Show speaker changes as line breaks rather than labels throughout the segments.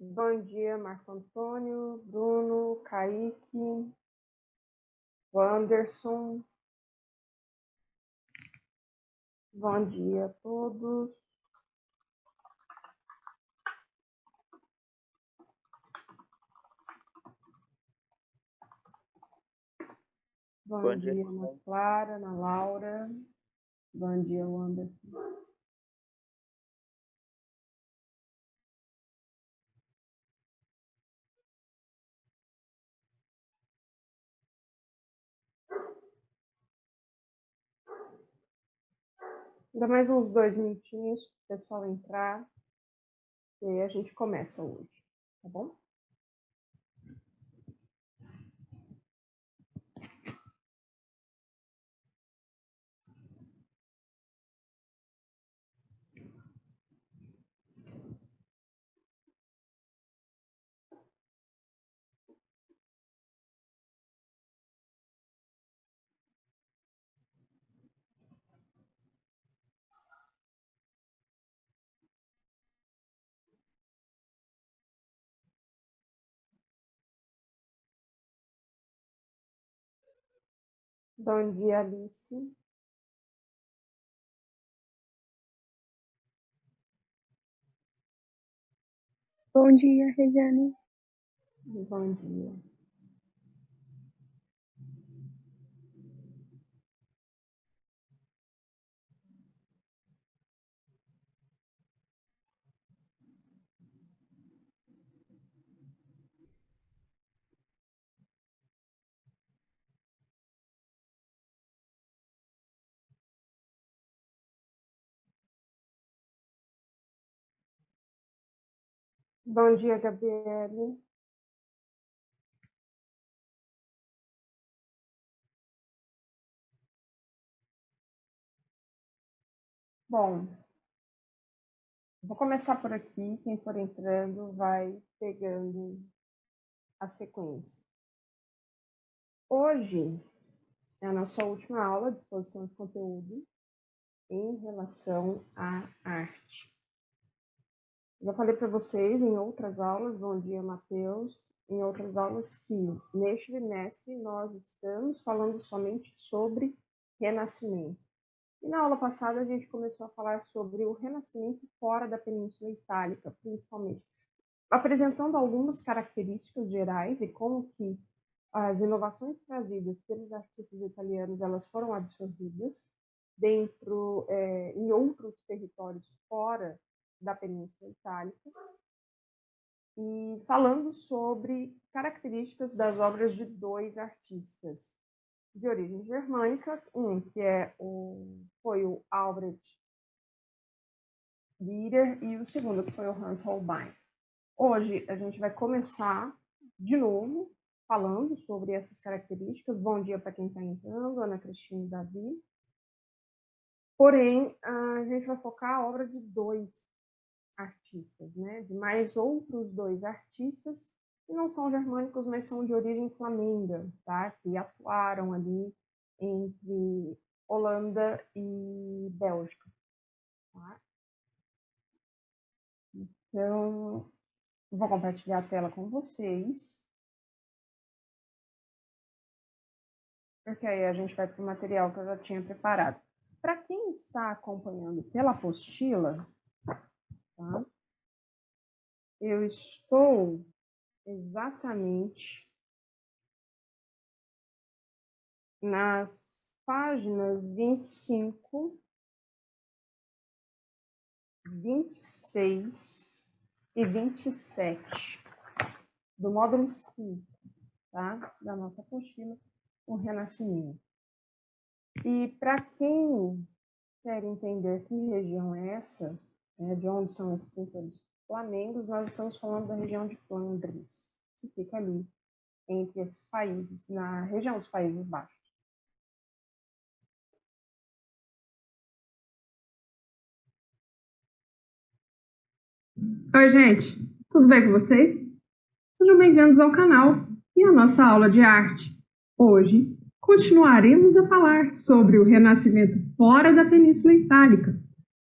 Bom dia, Marco Antônio, Bruno, Kaique, Wanderson. Bom dia a todos. Bom dia, Ana Clara, Ana Laura. Bom dia, Wanderson. Ainda mais uns 2 minutinhos para o pessoal entrar. E aí a gente começa hoje, tá bom? Bom dia, Alice.
Bom dia, Regiane.
Bom dia. Bom dia, Gabriele. Bom, vou começar por aqui. Quem for entrando vai pegando a sequência. Hoje é a nossa última aula de exposição de conteúdo em relação à arte. Já falei para vocês em outras aulas, bom dia, Matheus, em outras aulas que neste trimestre nós estamos falando somente sobre Renascimento. E na aula passada a gente começou a falar sobre o Renascimento fora da Península Itálica, principalmente, apresentando algumas características gerais e como que as inovações trazidas pelos artistas italianos elas foram absorvidas dentro em outros territórios fora da Península Itálica, e falando sobre características das obras de 2 artistas de origem germânica, um que foi o Albrecht Dürer e o segundo que foi o Hans Holbein. Hoje a gente vai começar de novo falando sobre essas características. Bom dia para quem está entrando, Ana Cristina e Davi. Porém, a gente vai focar a obra de 2 artistas, né? De mais outros 2 artistas que não são germânicos, mas são de origem flamenga, tá? Que atuaram ali entre Holanda e Bélgica, tá? Então, vou compartilhar a tela com vocês, porque aí a gente vai para o material que eu já tinha preparado. Para quem está acompanhando pela apostila, tá? Eu estou exatamente nas páginas 25, 26 e 27 do módulo 5, tá? Da nossa apostila, o Renascimento. E para quem quer entender que região é essa, né, de onde são esses pintores flamengos, nós estamos falando da região de Flandres, que fica ali entre esses países, na região dos Países Baixos. Oi, gente, tudo bem com vocês? Sejam bem-vindos ao canal e à nossa aula de arte. Hoje, continuaremos a falar sobre o Renascimento fora da Península Itálica,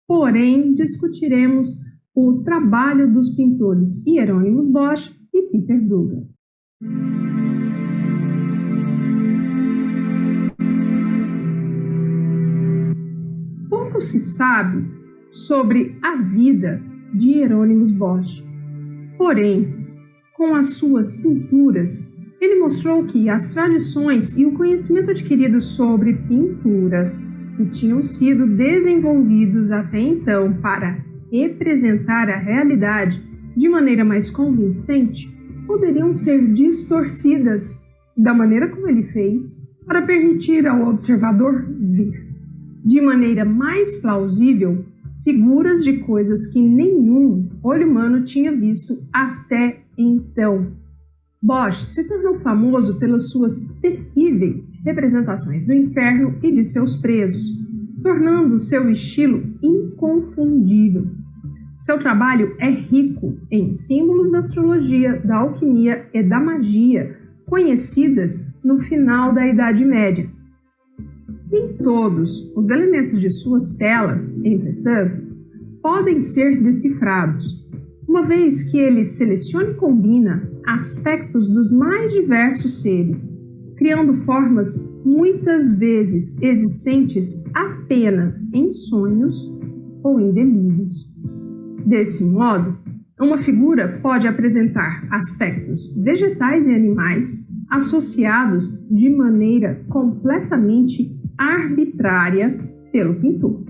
porém, discutiremos
o trabalho dos pintores Hieronymus Bosch e Pieter Bruegel. Pouco se sabe sobre a vida de Hieronymus Bosch. Porém, com as suas pinturas, ele mostrou que as tradições e o conhecimento adquirido sobre pintura que tinham sido desenvolvidos até então para representar a realidade de maneira mais convincente poderiam ser distorcidas da maneira como ele fez para permitir ao observador ver, de maneira mais plausível, figuras de coisas que nenhum olho humano tinha visto até então. Bosch se tornou famoso pelas suas terríveis representações do inferno e de seus presos, tornando seu estilo inconfundível. Seu trabalho é rico em símbolos da astrologia, da alquimia e da magia, conhecidas no final da Idade Média. Nem todos os elementos de suas telas, entretanto, podem ser decifrados, uma vez que ele seleciona e combina aspectos dos mais diversos seres, criando formas muitas vezes existentes apenas em sonhos ou em delírios. Desse modo, uma figura pode apresentar aspectos vegetais e animais associados de maneira completamente arbitrária pelo pintor.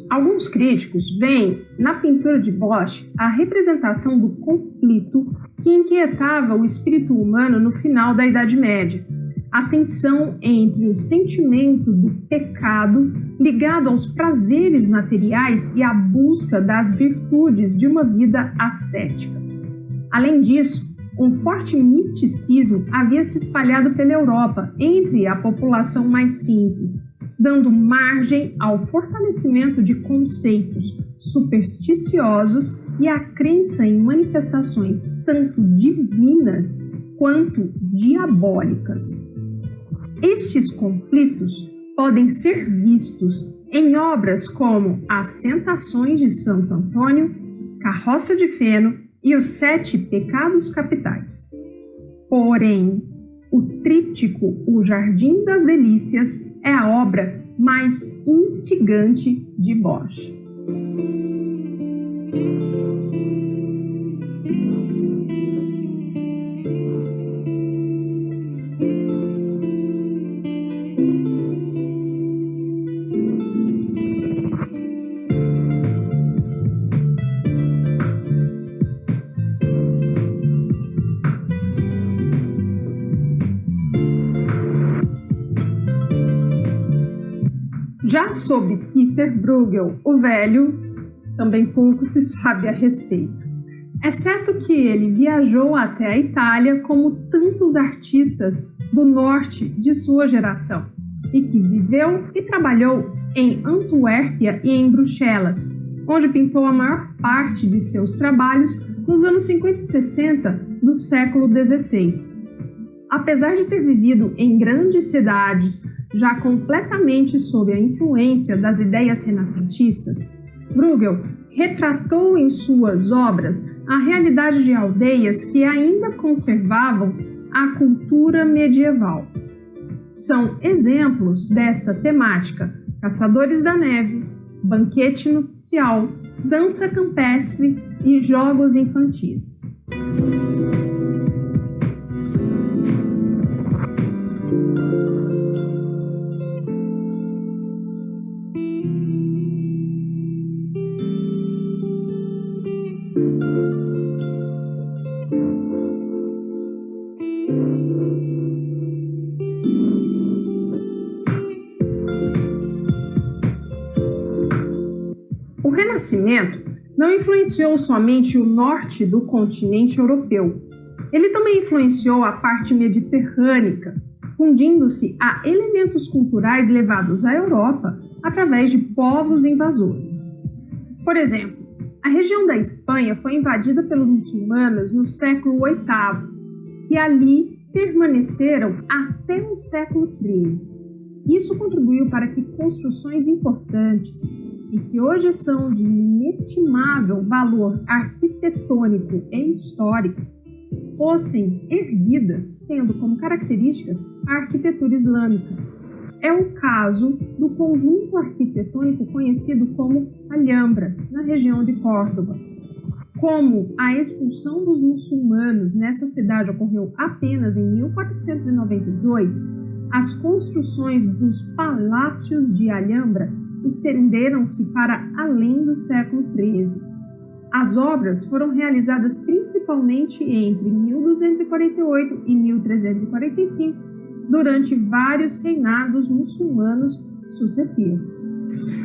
Alguns críticos veem na pintura de Bosch a representação do conflito que inquietava o espírito humano no final da Idade Média, a tensão entre o sentimento do pecado ligado aos prazeres materiais e a busca das virtudes de uma vida ascética. Além disso, um forte misticismo havia se espalhado pela Europa entre a população mais simples, dando margem ao fortalecimento de conceitos supersticiosos e à crença em manifestações tanto divinas quanto diabólicas. Estes conflitos podem ser vistos em obras como As Tentações de Santo Antônio, Carroça de Feno e Os Sete Pecados Capitais. Porém, o tríptico O Jardim das Delícias é a obra mais instigante de Bosch. Já sobre Pieter Bruegel, o Velho, também pouco se sabe a respeito, exceto que ele viajou até a Itália como tantos artistas do norte de sua geração, e que viveu e trabalhou em Antuérpia e em Bruxelas, onde pintou a maior parte de seus trabalhos nos anos 50 e 60 do século XVI. Apesar de ter vivido em grandes cidades, já completamente sob a influência das ideias renascentistas, Bruegel retratou em suas obras a realidade de aldeias que ainda conservavam a cultura medieval. São exemplos desta temática Caçadores da Neve, Banquete Nupcial, Dança Campestre e Jogos Infantis. O Renascimento não influenciou somente o norte do continente europeu. Ele também influenciou a parte mediterrânea, fundindo-se a elementos culturais levados à Europa através de povos invasores. Por exemplo, a região da Espanha foi invadida pelos muçulmanos no século VIII e ali permaneceram até o século XIII. Isso contribuiu para que construções importantes, e que hoje são de inestimável valor arquitetônico e histórico, fossem erguidas tendo como características a arquitetura islâmica. É o caso do conjunto arquitetônico conhecido como Alhambra, na região de Córdoba. Como a expulsão dos muçulmanos nessa cidade ocorreu apenas em 1492, as construções dos palácios de Alhambra estenderam-se para além do século XIII. As obras foram realizadas principalmente entre 1248 e 1345, durante vários reinados muçulmanos sucessivos.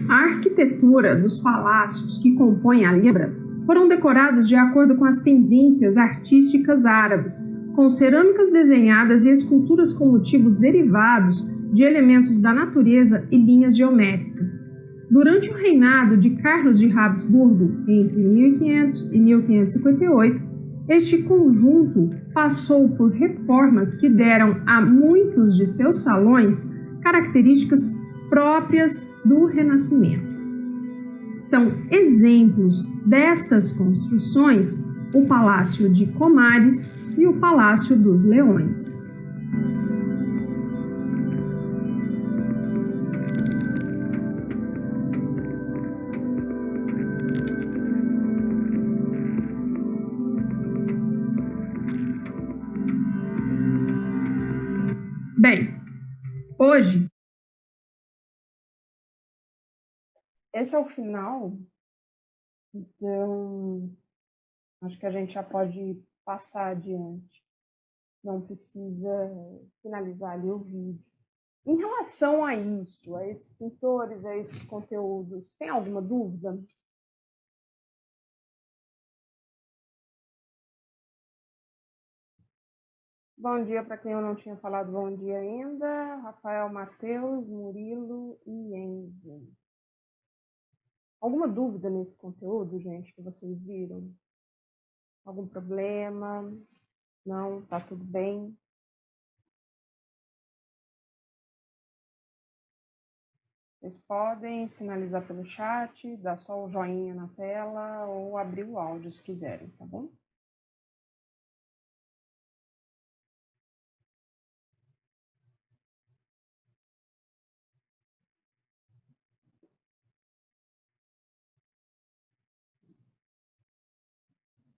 A arquitetura dos palácios que compõem a Alhambra foram decorados de acordo com as tendências artísticas árabes, com cerâmicas desenhadas e esculturas com motivos derivados de elementos da natureza e linhas geométricas. Durante o reinado de Carlos de Habsburgo, entre 1500 e 1558, este conjunto passou por reformas que deram a muitos de seus salões características próprias do Renascimento. São exemplos destas construções o Palácio de Comares e o Palácio dos Leões. Bem, hoje
esse é o final, então acho que a gente já pode passar adiante. Não precisa finalizar ali o vídeo. Em relação a isso, a esses pintores, a esses conteúdos, tem alguma dúvida? Bom dia para quem eu não tinha falado bom dia ainda. Rafael, Matheus, Murilo e Enzo. Alguma dúvida nesse conteúdo, gente, que vocês viram? Algum problema? Não? Tá tudo bem? Vocês podem sinalizar pelo chat, dar só o joinha na tela ou abrir o áudio se quiserem, tá bom?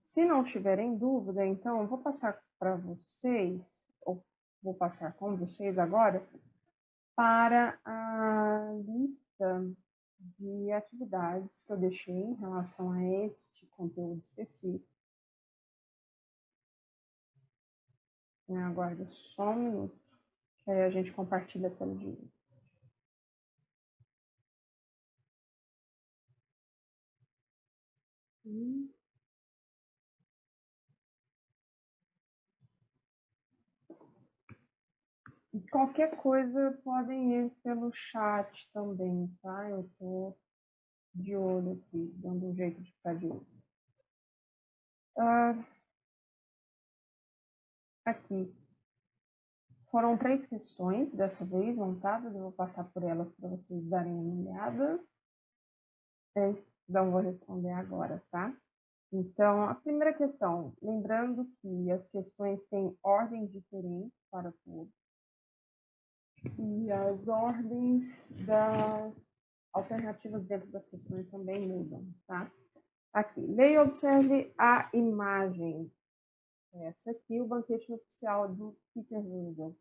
Se não tiverem dúvida, então eu vou passar para vocês, ou vou passar com vocês agora, para a lista de atividades que eu deixei em relação a este conteúdo específico. Aguarda só um minuto, que aí a gente compartilha a tela de vídeo. E qualquer coisa podem ir pelo chat também, tá? Eu tô de olho aqui, dando um jeito de ficar de olho. Aqui. Foram 3 questões dessa vez montadas, eu vou passar por elas para vocês darem uma olhada. Então, vou responder agora, tá? Então, a primeira questão, lembrando que as questões têm ordens diferentes para todos. E as ordens das alternativas dentro das questões também mudam, tá? Aqui, leia e observe a imagem. Essa aqui, o banquete oficial do Peter Rundle.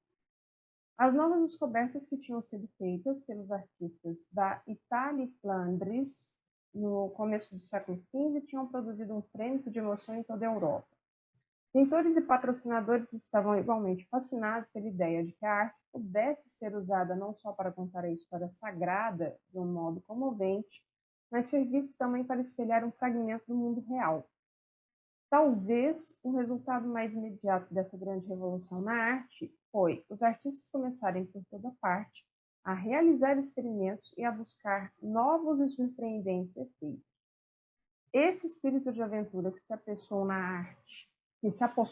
As novas descobertas que tinham sido feitas pelos artistas da Itália e Flandres no começo do século XV tinham produzido um frêmito de emoção em toda a Europa. Pintores e patrocinadores estavam igualmente fascinados pela ideia de que a arte pudesse ser usada não só para contar a história sagrada de um modo comovente, mas servisse também para espelhar um fragmento do mundo real. Talvez o resultado mais imediato dessa grande revolução na arte foi os artistas começarem por toda parte a realizar experimentos e a buscar novos e surpreendentes efeitos. Esse espírito de aventura que se apossou na arte, no século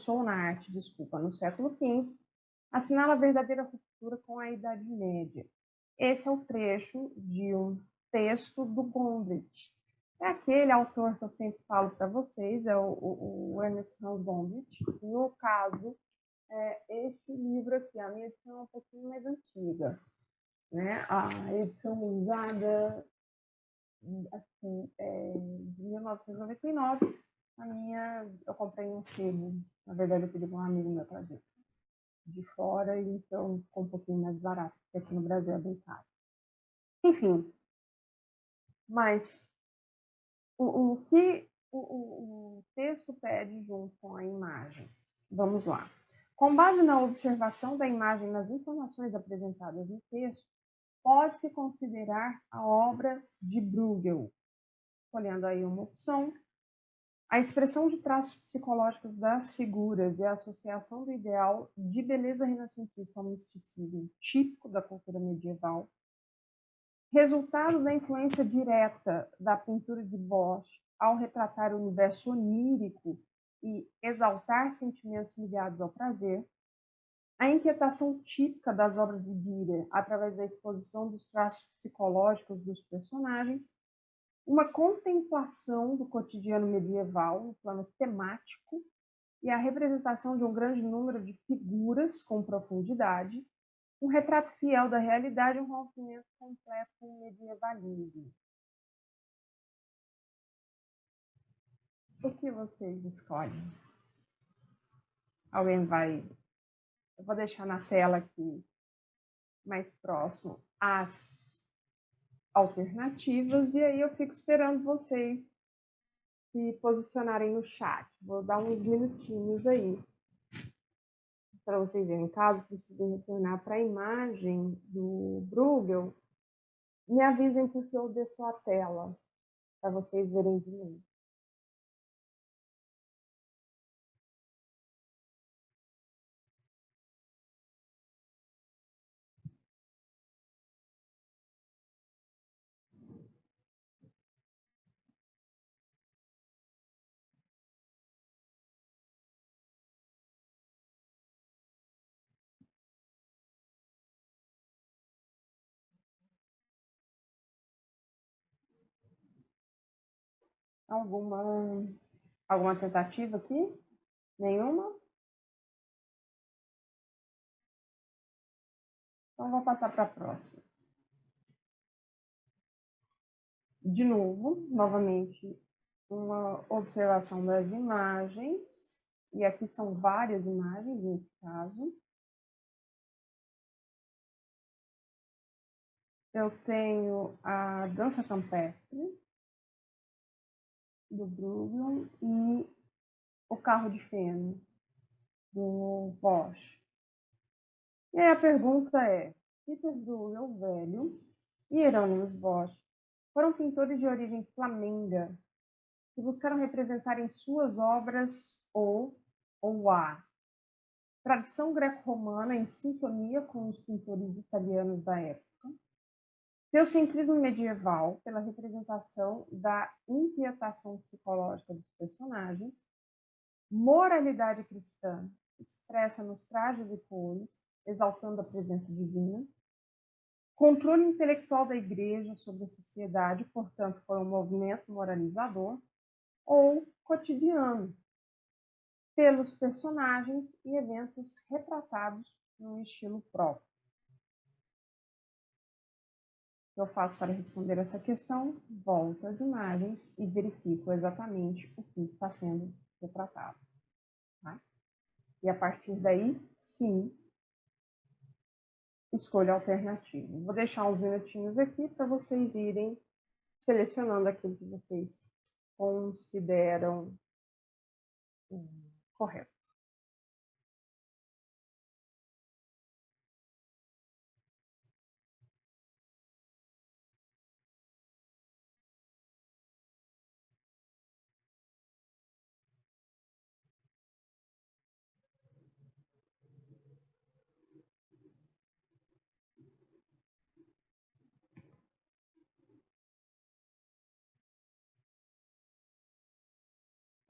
XV, assinala a verdadeira ruptura com a Idade Média. Esse é o trecho de um texto do Gombrich. É aquele autor que eu sempre falo para vocês, é o Ernest Hans Gombrich. No caso, este livro aqui, a minha edição é um pouquinho mais antiga, né? A edição usada assim, de 1999, a minha eu comprei um sebo. Na verdade, eu pedi para um amigo meu trazer de fora, e então ficou um pouquinho mais barato, porque aqui no Brasil é bem caro. Enfim, mas o que o texto pede junto com a imagem? Vamos lá. Com base na observação da imagem nas informações apresentadas no texto, pode-se considerar a obra de Bruegel. Olhando aí uma opção, a expressão de traços psicológicos das figuras e a associação do ideal de beleza renascentista ao misticismo típico da cultura medieval, resultado da influência direta da pintura de Bosch ao retratar o universo onírico e exaltar sentimentos ligados ao prazer, a inquietação típica das obras de Dürer através da exposição dos traços psicológicos dos personagens, uma contemplação do cotidiano medieval no plano temático e a representação de um grande número de figuras com profundidade, um retrato fiel da realidade e um rompimento completo com o medievalismo. O que vocês escolhem? Alguém vai... Eu vou deixar na tela aqui, mais próximo, as alternativas, e aí eu fico esperando vocês se posicionarem no chat. Vou dar uns minutinhos aí para vocês verem. Caso precisem retornar para a imagem do Bruegel, me avisem porque eu desço a tela para vocês verem de novo. Alguma tentativa aqui? Nenhuma? Então, vou passar para a próxima. De novo, novamente, uma observação das imagens. E aqui são várias imagens nesse caso. Eu tenho a dança campestre, do Bruegel, e o carro de feno, do Bosch. E aí a pergunta é, Peter Bruegel, velho, e Hieronymus Bosch foram pintores de origem flamenga que buscaram representar em suas obras a tradição greco-romana em sintonia com os pintores italianos da época, teocentrismo medieval pela representação da inquietação psicológica dos personagens, moralidade cristã expressa nos trajes e cores, exaltando a presença divina, controle intelectual da igreja sobre a sociedade, portanto, foi um movimento moralizador, ou cotidiano, pelos personagens e eventos retratados num estilo próprio. O que eu faço para responder essa questão? Volto às imagens e verifico exatamente o que está sendo retratado. Tá? E a partir daí, sim, escolho a alternativa. Vou deixar uns minutinhos aqui para vocês irem selecionando aquilo que vocês consideram correto.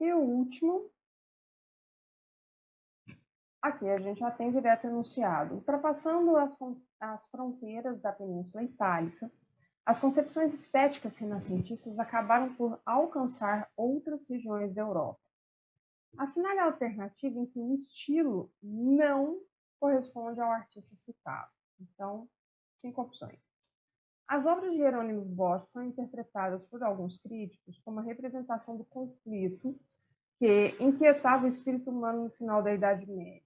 E o último, aqui a gente já tem direto enunciado. Ultrapassando as fronteiras da Península Itálica, As concepções estéticas renascentistas acabaram por alcançar outras regiões da Europa. Assinale a alternativa em que o estilo não corresponde ao artista citado. Então, 5 opções. As obras de Hieronymus Bosch são interpretadas por alguns críticos como a representação do conflito que inquietava o espírito humano no final da Idade Média.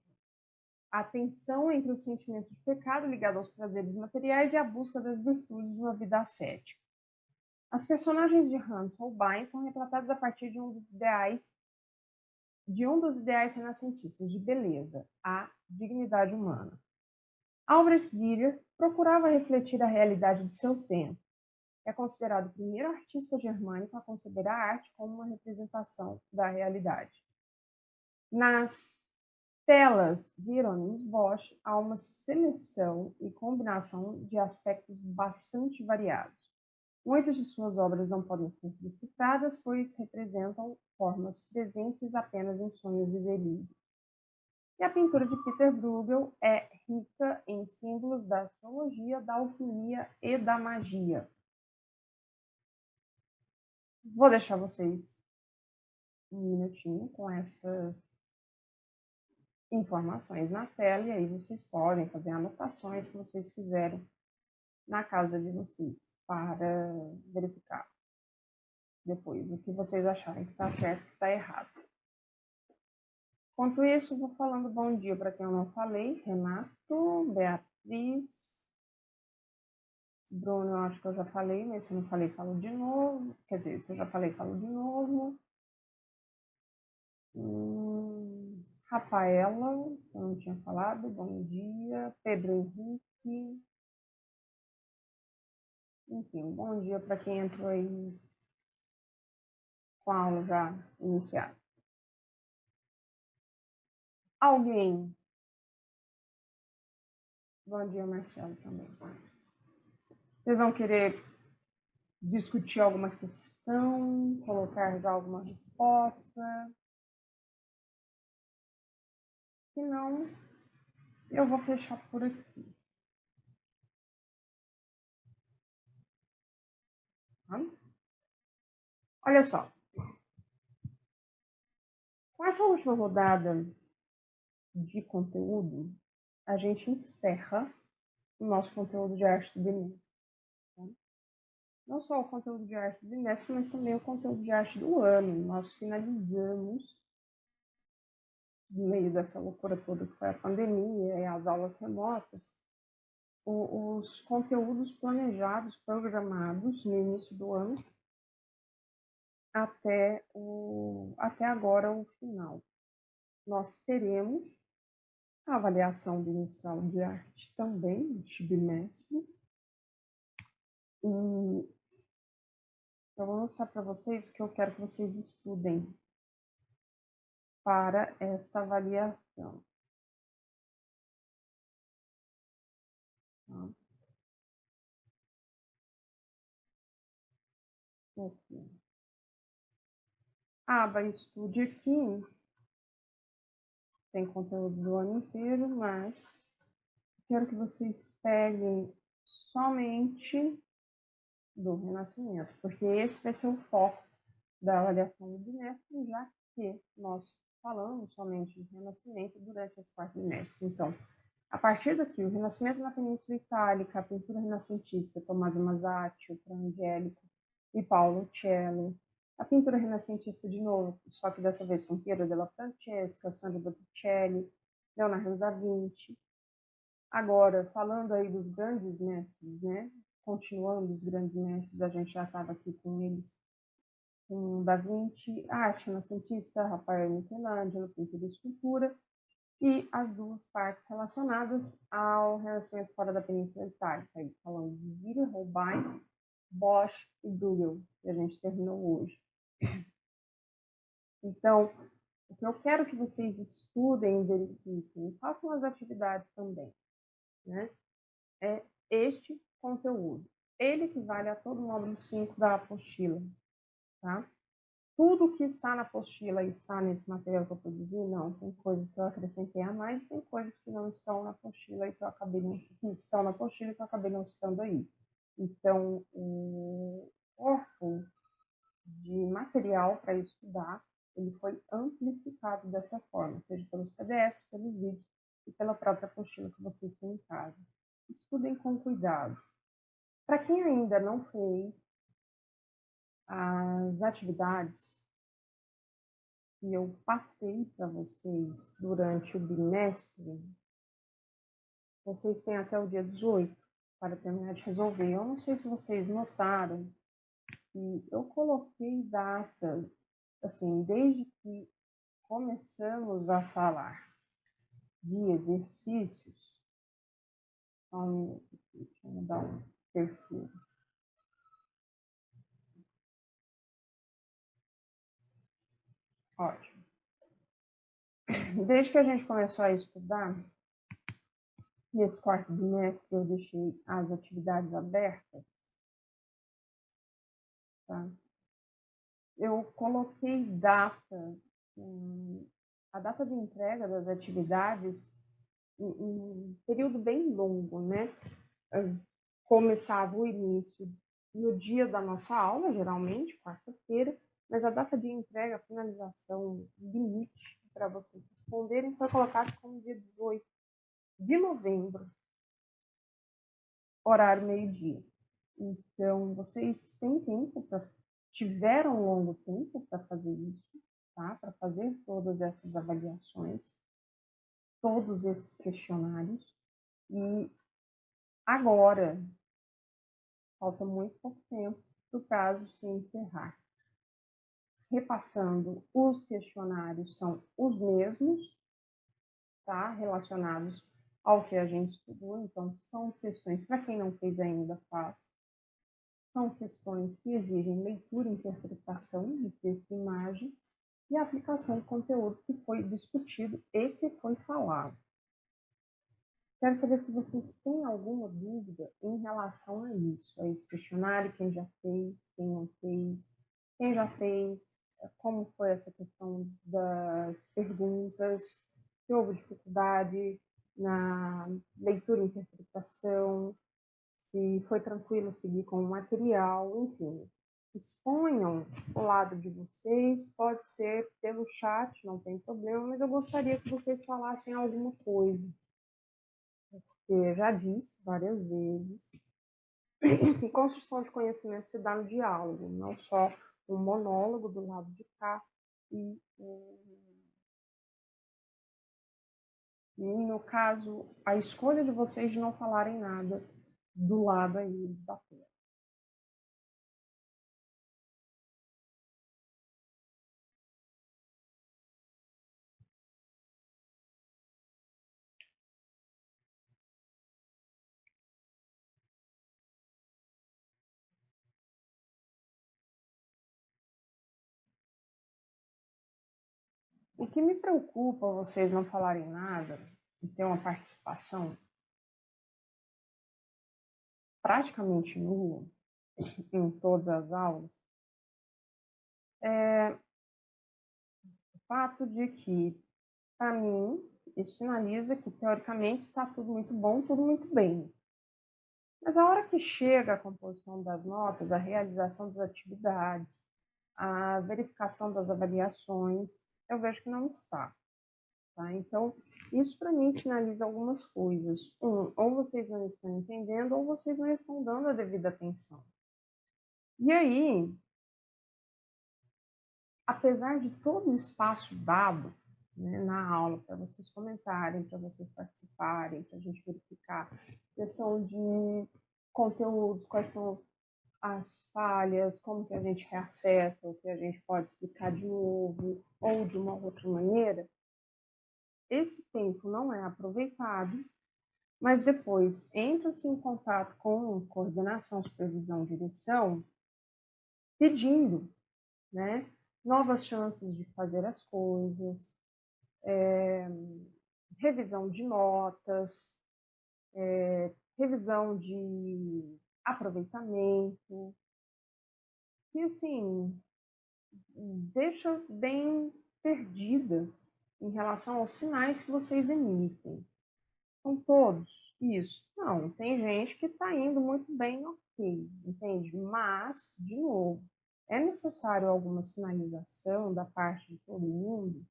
A tensão entre o sentimento de pecado ligado aos prazeres materiais e a busca das virtudes de uma vida ascética. As personagens de Hans Holbein são retratadas a partir de um dos ideais renascentistas de beleza, a dignidade humana. Albrecht Dürer procurava refletir a realidade de seu tempo. É considerado o primeiro artista germânico a conceber a arte como uma representação da realidade. Nas telas de Hieronymus Bosch há uma seleção e combinação de aspectos bastante variados. Muitas de suas obras não podem ser citadas, pois representam formas presentes apenas em sonhos e delírios. E a pintura de Peter Bruegel é rica em símbolos da astrologia, da alquimia e da magia. Vou deixar vocês um minutinho com essas informações na tela e aí vocês podem fazer anotações que vocês quiserem na casa de vocês para verificar depois o que vocês acharem que está certo e que está errado. Enquanto isso, vou falando bom dia para quem eu não falei. Renato, Beatriz, Bruno, eu acho que eu já falei, mas se eu não falei, falo de novo. Quer dizer, se eu já falei, falo de novo. Rafaela, eu não tinha falado, bom dia. Pedro Henrique. Enfim, bom dia para quem entrou aí com a aula já iniciada. Alguém? Bom dia, Marcelo, também. Vocês vão querer discutir alguma questão, colocar já alguma resposta? Se não, eu vou fechar por aqui. Tá? Olha só. Com essa última rodada de conteúdo, a gente encerra o nosso conteúdo de arte do bimestre. Tá? Não só o conteúdo de arte do bimestre, mas também o conteúdo de arte do ano. Nós finalizamos, no meio dessa loucura toda que foi a pandemia e as aulas remotas, os conteúdos planejados, programados no início do ano, até agora o final. Nós teremos a avaliação do inicial de arte também, de bimestre. E eu vou mostrar para vocês o que eu quero que vocês estudem para esta avaliação. Tá? Aqui. A aba Estude aqui tem conteúdo do ano inteiro, mas quero que vocês peguem somente do Renascimento, porque esse vai ser o foco da avaliação do bimestre, já que nós falamos somente de Renascimento durante esse quarto bimestre. Então, a partir daqui, o Renascimento na Península Itálica, a pintura renascentista, Tommaso Masaccio, Frangélico e Paolo Cello, a pintura renascentista de novo, só que dessa vez com Piero della Francesca, Sandro Botticelli, Leonardo da Vinci. Agora, falando aí dos grandes mestres, né? Continuando os grandes mestres, a gente já estava aqui com eles, com Da Vinci, arte renascentista, Rafael Michelangelo, pintura e escultura, e as duas partes relacionadas ao Renascimento fora da Península Itálica, aí, falando de Dürer, Holbein, Bosch e Bruegel, que a gente terminou hoje. Então, o que eu quero que vocês estudem, verifiquem, façam as atividades também, né? É este conteúdo. Ele equivale a todo o módulo 5 da apostila, tá? Tudo que está na apostila e está nesse material que eu produzi, não. Tem coisas que eu acrescentei a mais, tem coisas que não estão na apostila e que eu acabei não, que estão na apostila e que eu acabei não citando aí. Então, o corpo de material para estudar, ele foi amplificado dessa forma, seja pelos PDFs, pelos vídeos e pela própria apostila que vocês têm em casa. Estudem com cuidado. Para quem ainda não fez as atividades que eu passei para vocês durante o bimestre, vocês têm até o dia 18 para terminar de resolver. Eu não sei se vocês notaram que eu coloquei data, assim, desde que começamos a falar de exercícios. Só um minuto aqui, deixa eu mudar um perfil. Ótimo. Desde que a gente começou a estudar, nesse quarto bimestre eu deixei as atividades abertas, tá? Eu coloquei data, a data de entrega das atividades em um período bem longo, né? Começava o início no dia da nossa aula, geralmente, quarta-feira, mas a data de entrega, finalização, limite para vocês responderem foi colocado como dia 18 de novembro, horário meio-dia. Então, vocês têm tempo, tiveram um longo tempo para fazer isso, tá? Para fazer todas essas avaliações, todos esses questionários. E agora, falta muito pouco tempo para o prazo se encerrar. Repassando, os questionários são os mesmos, tá? Relacionados ao que a gente estudou. Então, são questões, para quem não fez ainda, faz. São questões que exigem leitura e interpretação de texto e imagem e aplicação de conteúdo que foi discutido e que foi falado. Quero saber se vocês têm alguma dúvida em relação a isso, a esse questionário, quem já fez, quem não fez, quem já fez, como foi essa questão das perguntas, se houve dificuldade na leitura e interpretação, se foi tranquilo seguir com o material, enfim. Exponham o lado de vocês, pode ser pelo chat, não tem problema, mas eu gostaria que vocês falassem alguma coisa. Porque já disse várias vezes que construção de conhecimento se dá no diálogo, não só um monólogo do lado de cá e no caso, a escolha de vocês de não falarem nada do lado aí da tela. O que me preocupa vocês não falarem nada e ter uma participação praticamente nula em todas as aulas é o fato de que, para mim, isso sinaliza que, teoricamente, está tudo muito bom, tudo muito bem. Mas a hora que chega a composição das notas, a realização das atividades, a verificação das avaliações, eu vejo que não está. Tá? Então, isso para mim sinaliza algumas coisas. Ou vocês não estão entendendo, ou vocês não estão dando a devida atenção. E aí, apesar de todo o espaço dado, né, na aula para vocês comentarem, para vocês participarem, para a gente verificar questão de conteúdo, quais são as falhas, como que a gente reacerta, o que a gente pode explicar de novo ou de uma outra maneira, esse tempo não é aproveitado, mas depois entra-se em contato com coordenação, supervisão, direção, pedindo, né, novas chances de fazer as coisas, revisão de notas, revisão de aproveitamento, e assim, deixa bem perdida em relação aos sinais que vocês emitem. São todos isso. Não, tem gente que está indo muito bem, ok, entende? Mas, de novo, é necessário alguma sinalização da parte de todo mundo,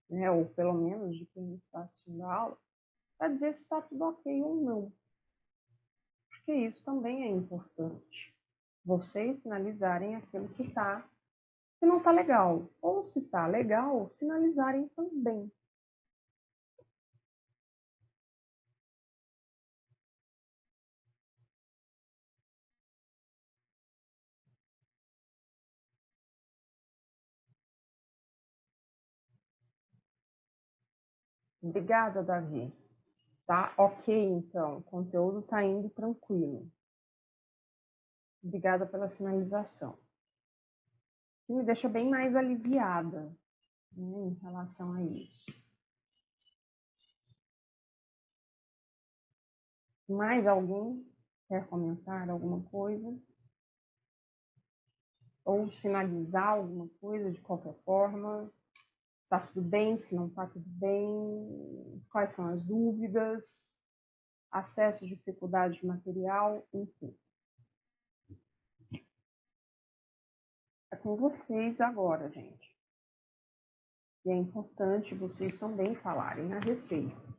né, ou pelo menos de quem está assistindo a aula, para dizer se está tudo ok ou não. Porque isso também é importante. Vocês sinalizarem aquilo que não está legal. Ou se está legal, sinalizarem também. Obrigada, Davi. Tá ok, então. O conteúdo está indo tranquilo. Obrigada pela sinalização. Que me deixa bem mais aliviada, né, em relação a isso. Mais alguém quer comentar alguma coisa? Ou sinalizar alguma coisa de qualquer forma? Está tudo bem? Se não está tudo bem? Quais são as dúvidas? Acesso, dificuldade de material, enfim. É com vocês agora, gente. E é importante vocês também falarem a respeito.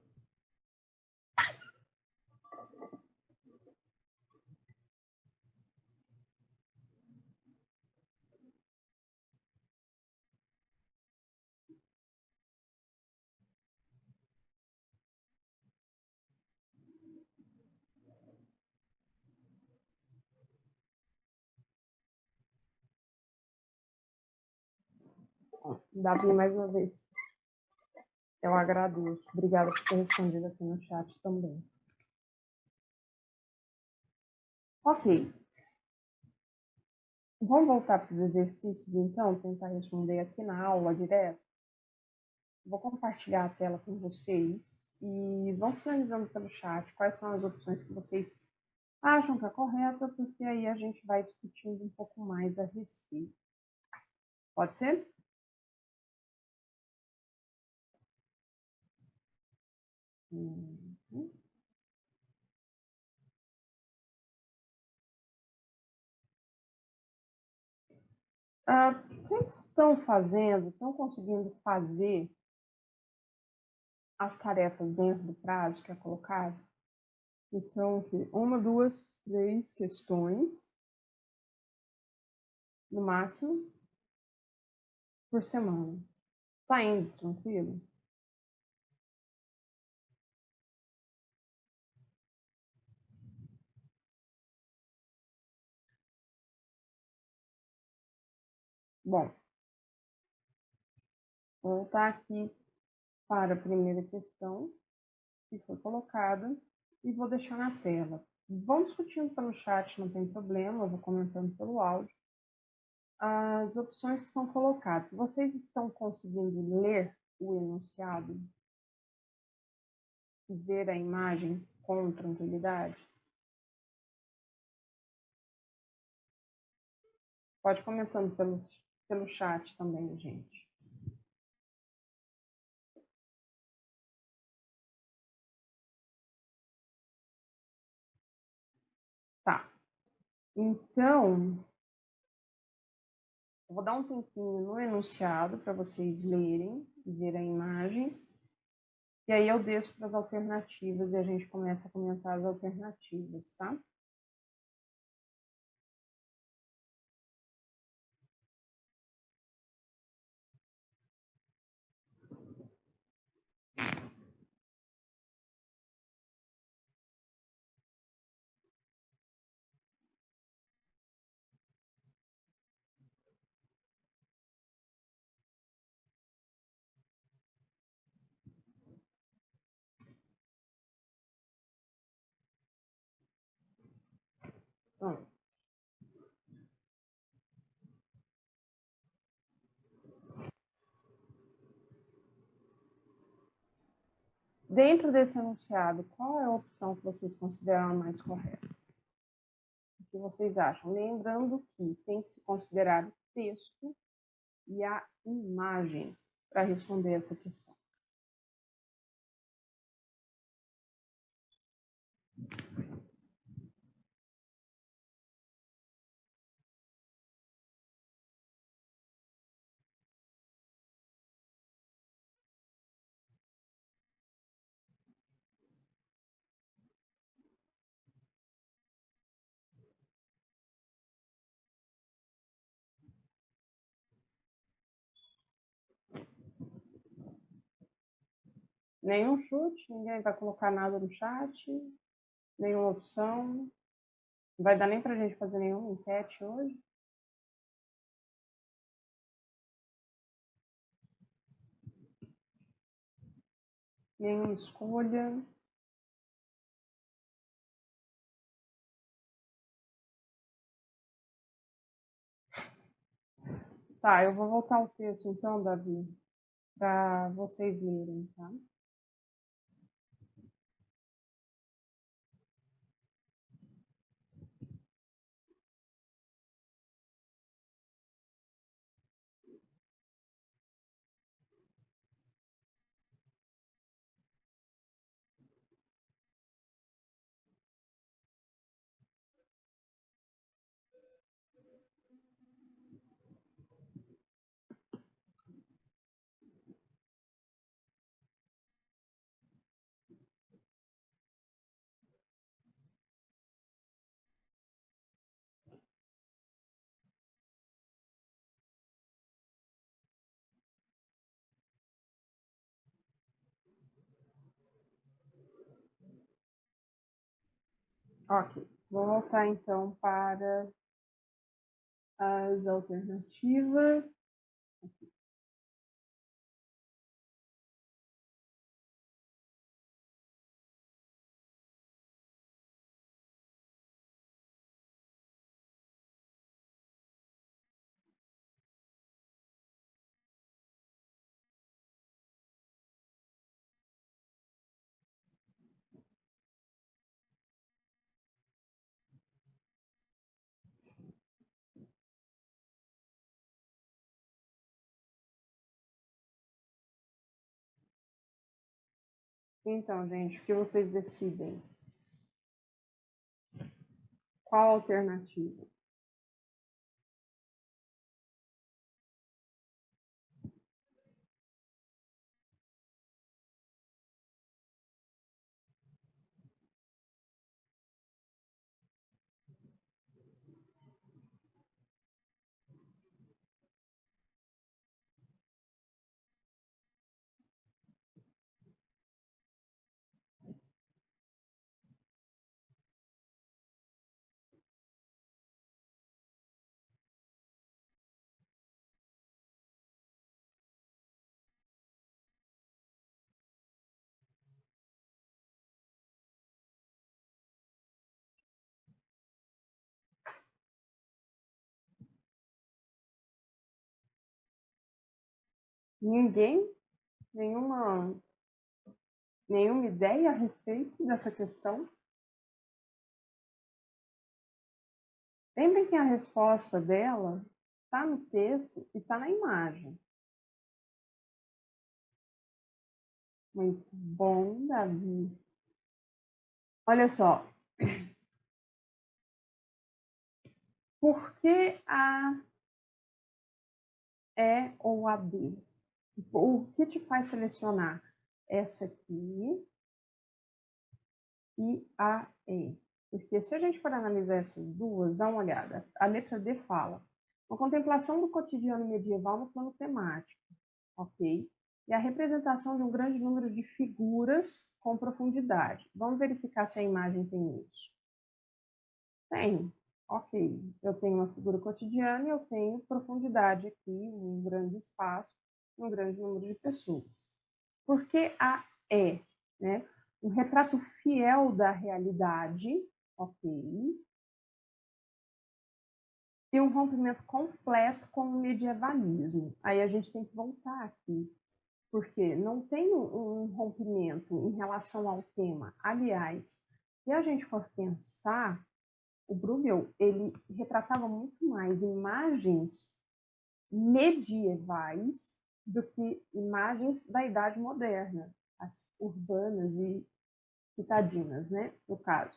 Davi, mais uma vez, eu agradeço. Obrigada por ter respondido aqui no chat também. Ok. Vamos voltar para os exercícios, então, tentar responder aqui na aula direto. Vou compartilhar a tela com vocês e vão sinalizando pelo chat quais são as opções que vocês acham que é correta, porque aí a gente vai discutindo um pouco mais a respeito. Pode ser? Vocês estão conseguindo fazer as tarefas dentro do prazo que é colocado? Que são uma, duas, três questões, no máximo, por semana. Tá indo tranquilo? Bom, vou voltar aqui para a primeira questão que foi colocada e vou deixar na tela. Vão discutindo pelo chat, não tem problema, eu vou comentando pelo áudio. As opções que são colocadas. Vocês estão conseguindo ler o enunciado e ver a imagem com tranquilidade? Pode comentando pelo chat também, gente. Tá. Então, eu vou dar um tempinho no enunciado para vocês lerem e ver a imagem. E aí eu desço para as alternativas e a gente começa a comentar as alternativas, tá? Então, dentro desse enunciado, qual é a opção que vocês consideram a mais correta? O que vocês acham? Lembrando que tem que se considerar o texto e a imagem para responder essa questão. Nenhum chute? Ninguém vai colocar nada no chat? Nenhuma opção? Não vai dar nem pra gente fazer nenhuma enquete hoje? Nenhuma escolha? Tá, eu vou voltar o texto então, Davi, para vocês lerem, tá? Ok, vou voltar então para as alternativas. Então, gente, o que vocês decidem? Qual a alternativa? Ninguém? Nenhuma ideia a respeito dessa questão? Lembrem que a resposta dela está no texto e está na imagem. Muito bom, Davi. Olha só. Por que a E ou a B? O que te faz selecionar essa aqui e a E? Porque se a gente for analisar essas duas, dá uma olhada. A letra D fala: uma contemplação do cotidiano medieval no plano temático, ok? E a representação de um grande número de figuras com profundidade. Vamos verificar se a imagem tem isso. Tem. Ok. Eu tenho uma figura cotidiana e eu tenho profundidade aqui, um grande espaço, um grande número de pessoas. Por que a E? Né? Um retrato fiel da realidade, ok? E um rompimento completo com o medievalismo. Aí a gente tem que voltar aqui, porque não tem um rompimento em relação ao tema. Aliás, se a gente for pensar, o Bruegel, ele retratava muito mais imagens medievais do que imagens da Idade Moderna, as urbanas e citadinas, né, no caso.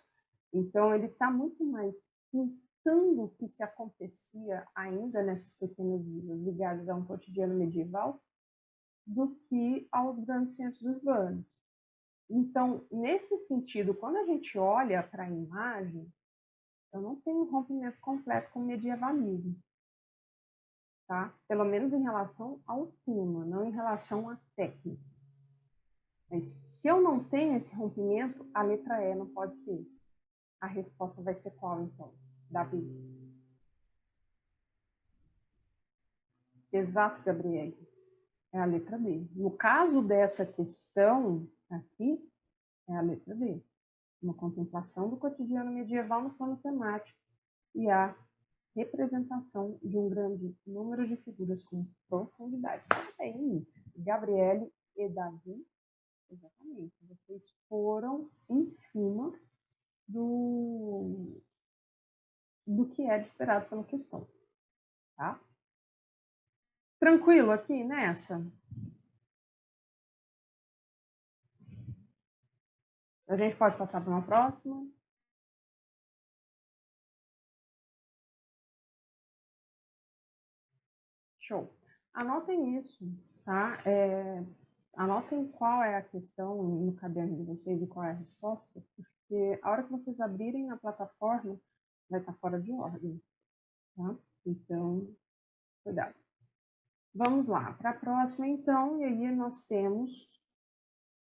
Então, ele está muito mais pintando o que se acontecia ainda nessas pequenas vilas ligadas a um cotidiano medieval do que aos grandes centros urbanos. Então, nesse sentido, quando a gente olha para a imagem, eu não tenho um rompimento completo com o medievalismo, tá? Pelo menos em relação ao tema, não em relação à técnica. Mas se eu não tenho esse rompimento, a letra E não pode ser. A resposta vai ser qual, então? Davi. Exato, Gabriele. É a letra D. No caso dessa questão aqui, é a letra D. Uma contemplação do cotidiano medieval no plano temático e a representação de um grande número de figuras com profundidade. Bem, Gabriele e Davi, exatamente, vocês foram em cima do que era esperado pela questão, tá? Tranquilo aqui nessa? A gente pode passar para uma próxima? Show. Anotem isso, tá? Anotem qual é a questão no caderno de vocês e qual é a resposta, porque a hora que vocês abrirem a plataforma, vai estar fora de ordem, tá? Então, cuidado. Vamos lá, para a próxima, então, e aí nós temos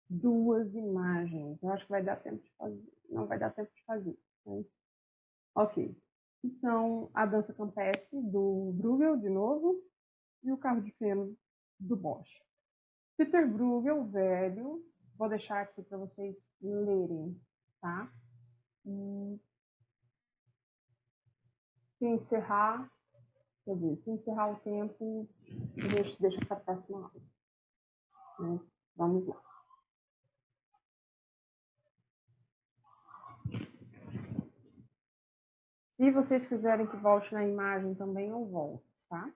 duas imagens. Eu acho que vai dar tempo de fazer. Não vai dar tempo de fazer, mas ok. Que são a dança campestre do Bruegel, de novo, e o carro de feno do Bosch. Peter Bruegel, velho, vou deixar aqui para vocês lerem, tá? Se encerrar, quer dizer, se encerrar o tempo, a gente deixa para a próxima aula. Mas vamos lá. Se vocês quiserem que volte na imagem também, eu volto, tá?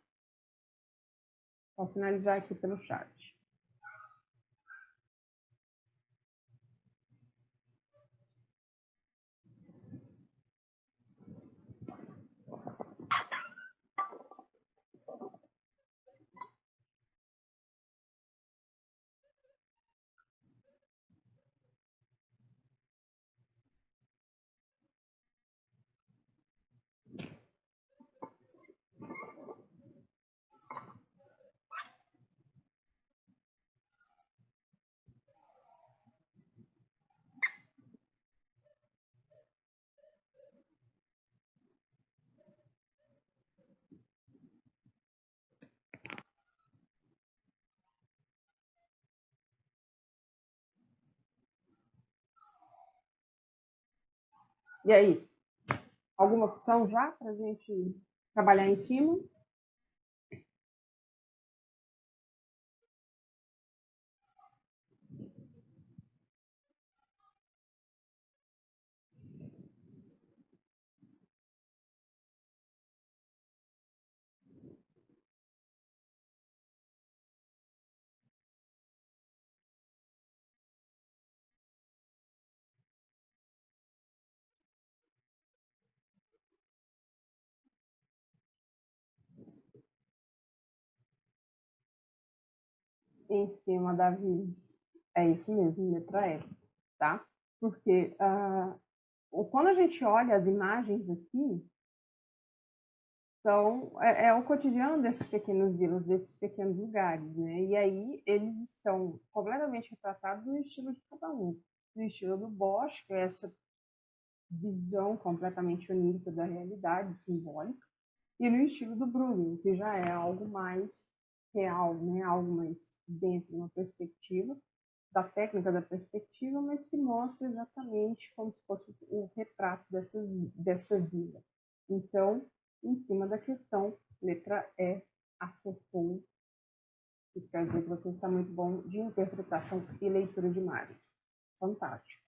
Posso sinalizar aqui pelo chat. E aí, alguma opção já para a gente trabalhar em cima? Em cima, Davi. É isso mesmo, letra E, tá? Porque quando a gente olha as imagens aqui, é o cotidiano desses pequenos vilas, desses pequenos lugares, né? E aí eles estão completamente retratados no estilo de cada um. No estilo do Bosch, que é essa visão completamente onírica da realidade, simbólica, e no estilo do Bruegel, que já é algo mais real, né? Algo mais dentro de uma perspectiva, da técnica da perspectiva, mas que mostra exatamente como se fosse o retrato dessa vila. Então, em cima da questão, letra E, acertou. Isso quer dizer que você está muito bom de interpretação e leitura de imagens. Fantástico.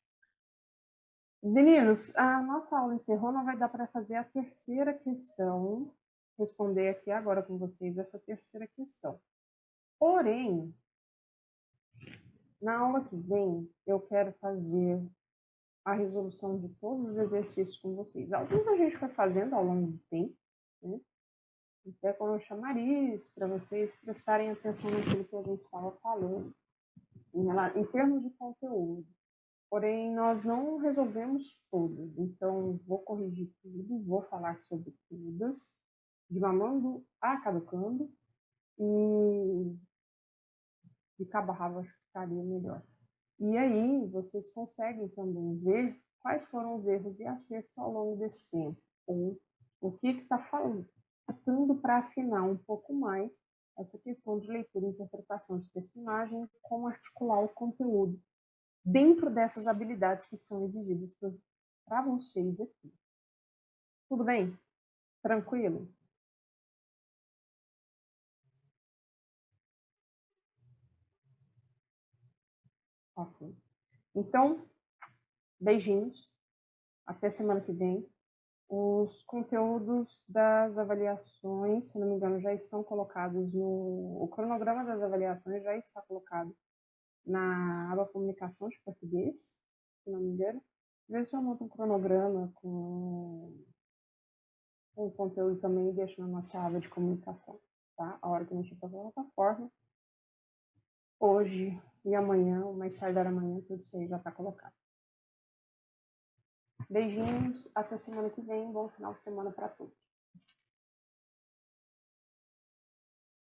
Meninos, a nossa aula encerrou, não vai dar para fazer a terceira questão, responder aqui agora com vocês essa terceira questão. Porém, na aula que vem, eu quero fazer a resolução de todos os exercícios com vocês. Alguns a gente foi fazendo ao longo do tempo, né? Até como eu chamaria isso, para vocês prestarem atenção naquilo que a gente estava falando, em termos de conteúdo. Porém, nós não resolvemos todas, então vou corrigir tudo, vou falar sobre todas, de mamando a caducando, e de cabo a rabo acho que ficaria melhor. E aí vocês conseguem também ver quais foram os erros e acertos ao longo desse tempo, ou o que está faltando para afinar um pouco mais essa questão de leitura e interpretação de personagem, como articular o conteúdo dentro dessas habilidades que são exigidas para vocês aqui. Tudo bem? Tranquilo? Ok. Então, beijinhos. Até semana que vem. Os conteúdos das avaliações, se não me engano, já estão colocados no... O cronograma das avaliações já está colocado na aba comunicação de português, se não me engano. Veja se eu monto um cronograma com o conteúdo também e deixo na nossa aba de comunicação, tá? A hora que a gente for para a plataforma, hoje e amanhã, ou mais tardar amanhã, tudo isso aí já está colocado. Beijinhos, até semana que vem, bom final de semana para todos.